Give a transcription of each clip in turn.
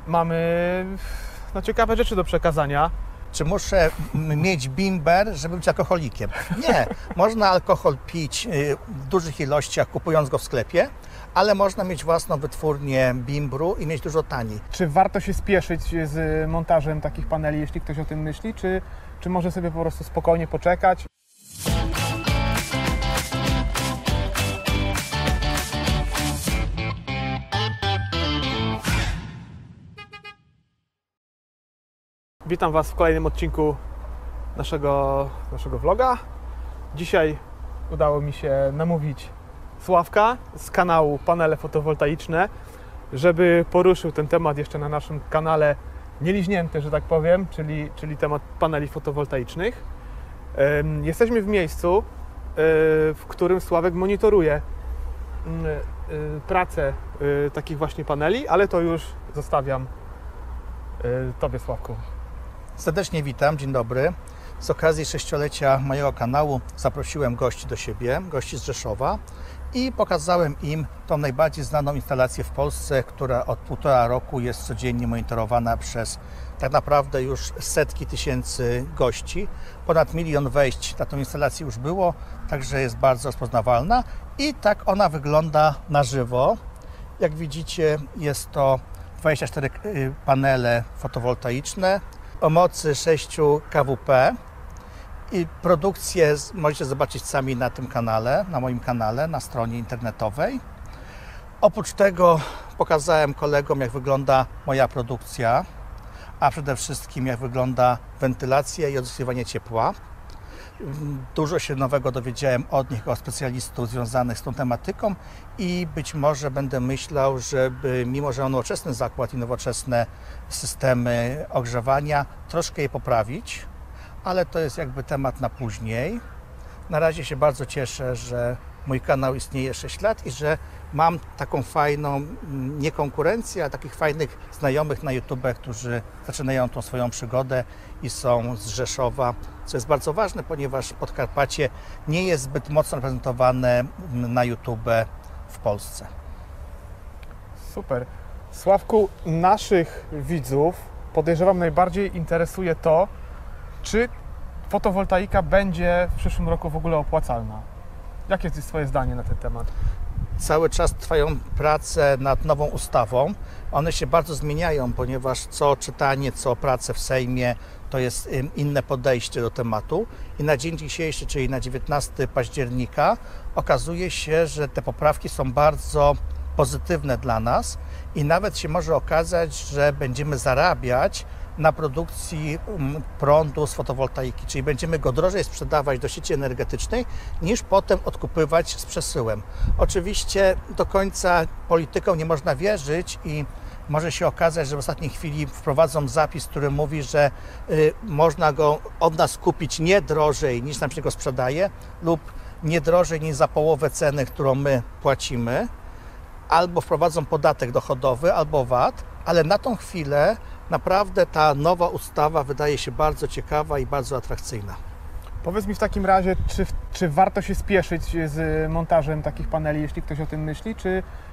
mamy ciekawe rzeczy do przekazania. Czy muszę mieć bimber, żeby być alkoholikiem? Nie. Można alkohol pić w dużych ilościach, kupując go w sklepie, ale można mieć własną wytwórnię bimbru i mieć dużo taniej. Czy warto się spieszyć z montażem takich paneli, jeśli ktoś o tym myśli, czy może sobie po prostu spokojnie poczekać? Witam Was w kolejnym odcinku naszego vloga. Dzisiaj udało mi się namówić Sławka z kanału Panele Fotowoltaiczne, żeby poruszył ten temat jeszcze na naszym kanale nieliźnięty, że tak powiem, czyli temat paneli fotowoltaicznych. Jesteśmy w miejscu, w którym Sławek monitoruje pracę takich właśnie paneli, ale to już zostawiam Tobie, Sławku. Serdecznie witam, dzień dobry. Z okazji 6-lecia mojego kanału zaprosiłem gości do siebie, gości z Rzeszowa i pokazałem im tą najbardziej znaną instalację w Polsce, która od 1,5 roku jest codziennie monitorowana przez tak naprawdę już setki tysięcy gości. Ponad 1 milion wejść na tą instalację już było, także jest bardzo rozpoznawalna i tak ona wygląda na żywo. Jak widzicie, jest to 24 panele fotowoltaiczne o mocy 6 kW i produkcję możecie zobaczyć sami na tym kanale, na moim kanale, na stronie internetowej. Oprócz tego pokazałem kolegom, jak wygląda moja produkcja, a przede wszystkim jak wygląda wentylacja i odzyskiwanie ciepła. Dużo się nowego dowiedziałem od nich, od specjalistów związanych z tą tematyką i być może będę myślał, żeby mimo, że mam nowoczesny zakład i nowoczesne systemy ogrzewania, troszkę je poprawić, ale to jest jakby temat na później. Na razie się bardzo cieszę, że mój kanał istnieje 6 lat i że mam taką fajną, nie konkurencję, a takich fajnych znajomych na YouTube, którzy zaczynają tą swoją przygodę i są z Rzeszowa, co jest bardzo ważne, ponieważ Podkarpacie nie jest zbyt mocno reprezentowane na YouTube w Polsce. Super. Sławku, naszych widzów podejrzewam najbardziej interesuje to, czy fotowoltaika będzie w przyszłym roku w ogóle opłacalna. Jakie jest Twoje zdanie na ten temat? Cały czas trwają prace nad nową ustawą. One się bardzo zmieniają, ponieważ co czytanie, co prace w Sejmie, to jest inne podejście do tematu. I na dzień dzisiejszy, czyli na 19 października, okazuje się, że te poprawki są bardzo pozytywne dla nas i nawet się może okazać, że będziemy zarabiać na produkcji prądu z fotowoltaiki, czyli będziemy go drożej sprzedawać do sieci energetycznej niż potem odkupywać z przesyłem. Oczywiście do końca politykom nie można wierzyć i może się okazać, że w ostatniej chwili wprowadzą zapis, który mówi, że można go od nas kupić nie drożej niż nam się go sprzedaje lub nie drożej niż za połowę ceny, którą my płacimy, albo wprowadzą podatek dochodowy, albo VAT, ale na tą chwilę naprawdę ta nowa ustawa wydaje się bardzo ciekawa i bardzo atrakcyjna. Powiedz mi w takim razie, czy warto się spieszyć z montażem takich paneli, jeśli ktoś o tym myśli,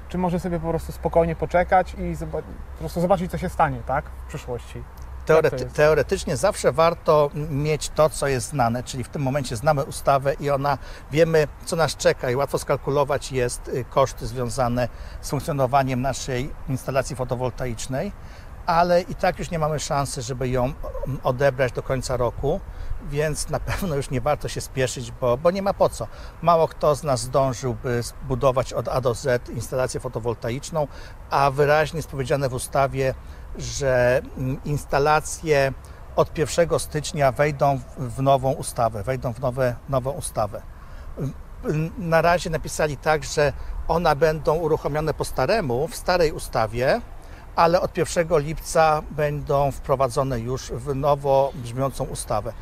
czy może sobie po prostu spokojnie poczekać i po prostu zobaczyć, co się stanie, tak, w przyszłości? Teoretycznie zawsze warto mieć to, co jest znane, czyli w tym momencie znamy ustawę i wiemy, co nas czeka i łatwo skalkulować jest koszty związane z funkcjonowaniem naszej instalacji fotowoltaicznej, ale i tak już nie mamy szansy, żeby ją odebrać do końca roku, więc na pewno już nie warto się spieszyć, bo nie ma po co. Mało kto z nas zdążyłby zbudować od A do Z instalację fotowoltaiczną, a wyraźnie jest powiedziane w ustawie, że instalacje od 1 stycznia wejdą w nową ustawę, nową ustawę. Na razie napisali tak, że one będą uruchomione po staremu, w starej ustawie, ale od 1 lipca będą wprowadzone już w nowo brzmiącą ustawę.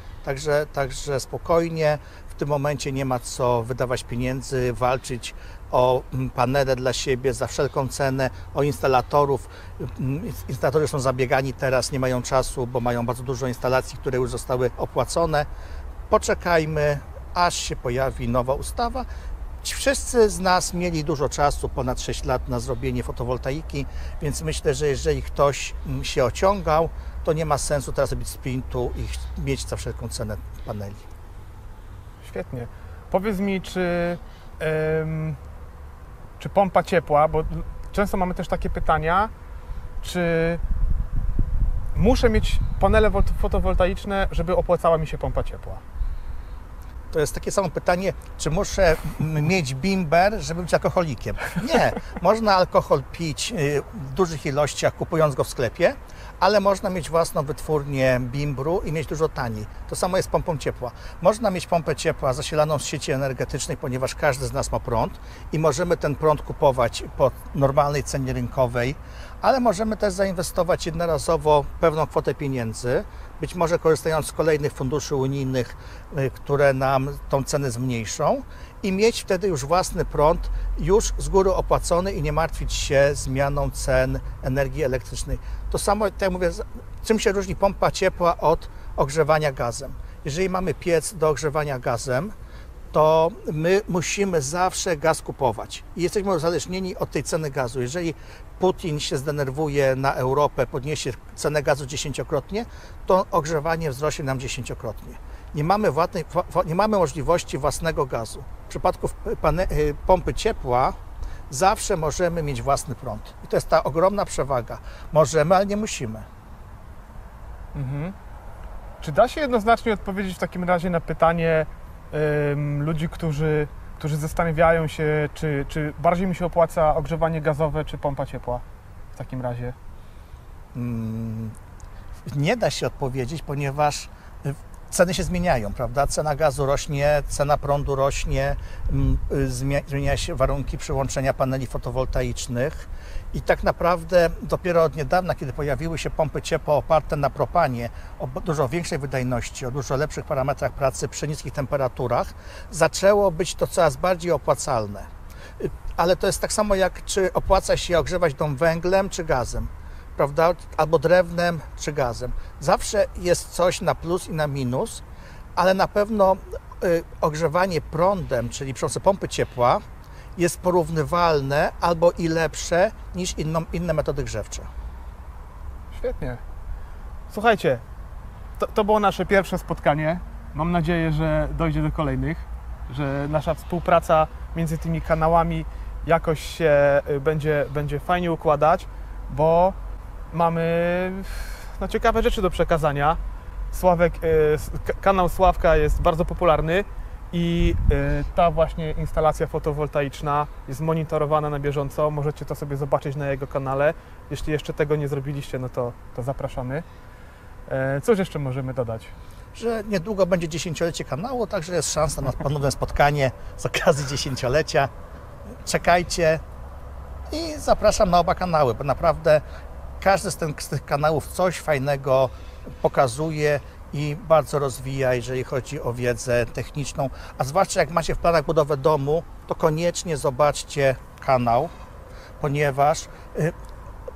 Także spokojnie, w tym momencie nie ma co wydawać pieniędzy, walczyć o panele dla siebie za wszelką cenę, o instalatorów. Instalatorzy są zabiegani teraz, nie mają czasu, bo mają bardzo dużo instalacji, które już zostały opłacone. Poczekajmy, aż się pojawi nowa ustawa. Wszyscy z nas mieli dużo czasu, ponad 6 lat na zrobienie fotowoltaiki, więc myślę, że jeżeli ktoś się ociągał, to nie ma sensu teraz robić sprintu i mieć za wszelką cenę paneli. Świetnie. Powiedz mi, czy pompa ciepła, bo często mamy też takie pytania, czy muszę mieć panele fotowoltaiczne, żeby opłacała mi się pompa ciepła? To jest takie samo pytanie, czy muszę mieć bimber, żeby być alkoholikiem? Nie, można alkohol pić w dużych ilościach, kupując go w sklepie, ale można mieć własną wytwórnię bimbru i mieć dużo taniej. To samo jest z pompą ciepła. Można mieć pompę ciepła zasilaną z sieci energetycznej, ponieważ każdy z nas ma prąd i możemy ten prąd kupować po normalnej cenie rynkowej, ale możemy też zainwestować jednorazowo pewną kwotę pieniędzy, być może korzystając z kolejnych funduszy unijnych, które nam tą cenę zmniejszą i mieć wtedy już własny prąd już z góry opłacony i nie martwić się zmianą cen energii elektrycznej. To samo, tak jak mówię, czym się różni pompa ciepła od ogrzewania gazem? Jeżeli mamy piec do ogrzewania gazem, to my musimy zawsze gaz kupować i jesteśmy uzależnieni od tej ceny gazu. Jeżeli Putin się zdenerwuje na Europę, podniesie cenę gazu 10-krotnie, to ogrzewanie wzrośnie nam 10-krotnie. Nie mamy możliwości własnego gazu. W przypadku pompy ciepła zawsze możemy mieć własny prąd. I to jest ta ogromna przewaga. Możemy, ale nie musimy. Mhm. Czy da się jednoznacznie odpowiedzieć w takim razie na pytanie ludzi, którzy zastanawiają się, czy bardziej mi się opłaca ogrzewanie gazowe, czy pompa ciepła w takim razie? Nie da się odpowiedzieć, ponieważ ceny się zmieniają, prawda? Cena gazu rośnie, cena prądu rośnie, zmieniają się warunki przyłączenia paneli fotowoltaicznych i tak naprawdę dopiero od niedawna, kiedy pojawiły się pompy ciepła oparte na propanie o dużo większej wydajności, o dużo lepszych parametrach pracy przy niskich temperaturach, zaczęło być to coraz bardziej opłacalne. Ale to jest tak samo jak czy opłaca się ogrzewać dom węglem czy gazem, prawda? Albo drewnem czy gazem. Zawsze jest coś na plus i na minus, ale na pewno ogrzewanie prądem, czyli przy pomocy pompy ciepła, jest porównywalne albo i lepsze niż inne metody grzewcze. Świetnie. Słuchajcie, to było nasze pierwsze spotkanie. Mam nadzieję, że dojdzie do kolejnych, że nasza współpraca między tymi kanałami jakoś się będzie fajnie układać, bo mamy ciekawe rzeczy do przekazania. Kanał Sławka jest bardzo popularny i ta właśnie instalacja fotowoltaiczna jest monitorowana na bieżąco. Możecie to sobie zobaczyć na jego kanale. Jeśli jeszcze tego nie zrobiliście, no to zapraszamy. Cóż jeszcze możemy dodać? Że niedługo będzie 10-lecie kanału, także jest szansa na ponowne spotkanie z okazji 10-lecia. Czekajcie i zapraszam na oba kanały, bo naprawdę każdy z tych kanałów coś fajnego pokazuje i bardzo rozwija, jeżeli chodzi o wiedzę techniczną. A zwłaszcza jak macie w planach budowę domu, to koniecznie zobaczcie kanał, ponieważ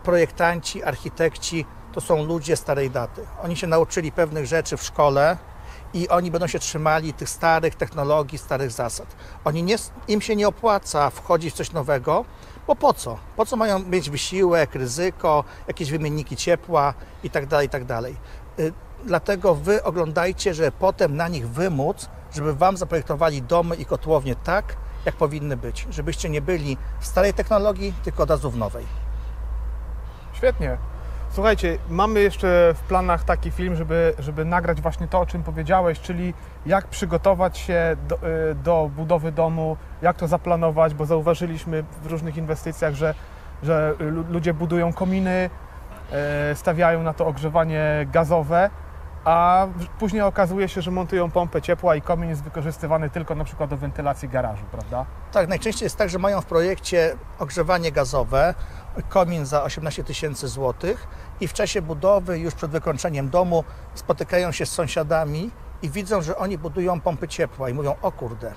projektanci, architekci to są ludzie starej daty. Oni się nauczyli pewnych rzeczy w szkole i oni będą się trzymali tych starych technologii, starych zasad. Im się nie opłaca wchodzić w coś nowego, bo po co? Po co mają mieć wysiłek, ryzyko, jakieś wymienniki ciepła itd., itd. Dlatego wy oglądajcie, żeby potem na nich wymóc, żeby wam zaprojektowali domy i kotłownie tak, jak powinny być. Żebyście nie byli w starej technologii, tylko od razu w nowej. Świetnie. Słuchajcie, mamy jeszcze w planach taki film, żeby nagrać właśnie to, o czym powiedziałeś, czyli jak przygotować się do budowy domu, jak to zaplanować, bo zauważyliśmy w różnych inwestycjach, że ludzie budują kominy, stawiają na to ogrzewanie gazowe, a później okazuje się, że montują pompę ciepła i komin jest wykorzystywany tylko na przykład do wentylacji garażu, prawda? Tak, najczęściej jest tak, że mają w projekcie ogrzewanie gazowe, komin za 18 000 złotych i w czasie budowy, już przed wykończeniem domu, spotykają się z sąsiadami i widzą, że oni budują pompy ciepła i mówią: o kurde,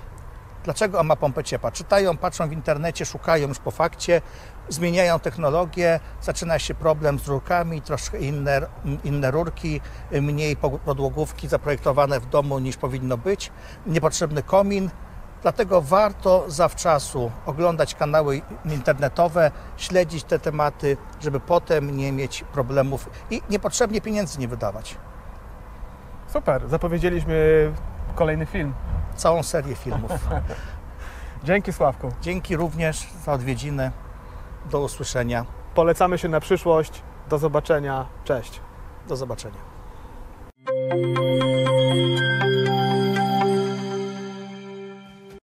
dlaczego on ma pompę ciepła? Czytają, patrzą w internecie, szukają już po fakcie, zmieniają technologię, zaczyna się problem z rurkami, troszkę inne rurki, mniej podłogówki zaprojektowane w domu niż powinno być, niepotrzebny komin. Dlatego warto zawczasu oglądać kanały internetowe, śledzić te tematy, żeby potem nie mieć problemów i niepotrzebnie pieniędzy nie wydawać. Super, zapowiedzieliśmy kolejny film. Całą serię filmów. Dzięki, Sławku. Dzięki również za odwiedziny. Do usłyszenia. Polecamy się na przyszłość. Do zobaczenia. Cześć. Do zobaczenia.